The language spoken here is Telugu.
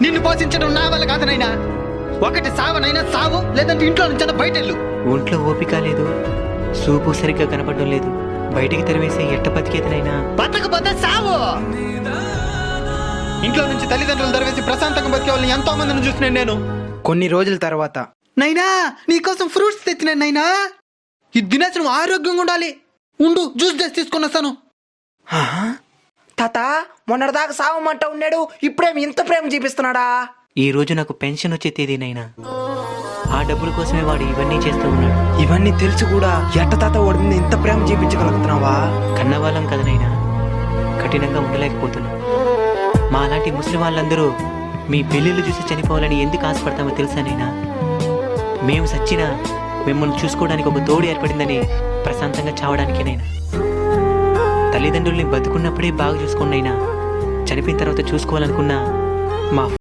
నిన్ను పోషించడం నా వల్ల కాదు నైనా. ఒకటి సావనైనా సావు, లేదంటే ఇంట్లో నుంచి బయటెళ్ళు. ఒంట్లో ఓపిక లేదు, సూపు సరిగ్గా కనపడడం లేదు, బయటికి తెరవేసే ఎట్ట బతికేదనైనా. బతకపోతే సావు. ఇంట్లో నుంచి తల్లిదండ్రులు తెరవేసి ప్రశాంతంగా బతికే వాళ్ళని ఎంతో మందిని చూసినాను నేను. కొన్ని రోజుల తర్వాత, నైనా నీకోసం ఫ్రూట్స్ తెచ్చినాను నైనా. ఇది తినేసి నువ్వు ఆరోగ్యంగా ఉండాలి. ఉండు, జ్యూస్ చేసి తీసుకొని వస్తాను. తాత మొన్నటిదాకా సావమంట ఉన్నాడు, ఇప్పుడేమి ఇంత ప్రేమ చూపిస్తున్నాడా? ఈ రోజు నాకు పెన్షన్ వచ్చే తేదీనైనా. ఆ డబ్బుల కోసమే వాడు ఇవన్నీ చేస్తూ ఉన్నాడు. ఇవన్నీ తెలిసి కూడా ఎట్ట తాత ఓడింది ఇంత ప్రేమ చూపించగలుగుతున్నావా? కన్నవాళ్ళం కదనైనా, కఠినంగా ఉండలేకపోతున్నా. మా అలాంటి ముస్లిం వాళ్ళందరూ మీ పెళ్ళిళ్ళు చూసి చనిపోవాలని ఎందుకు ఆశపడతామో తెలుసానైనా. మేము సచ్చినా మిమ్మల్ని చూసుకోవడానికి ఒక తోడు ఏర్పడిందని ప్రశాంతంగా చావడానికేనైనా. తల్లిదండ్రుల్ని బతుకున్నప్పుడే బాగా చూసుకున్నైనా చనిపోయిన తర్వాత చూసుకోవాలనుకున్నా మా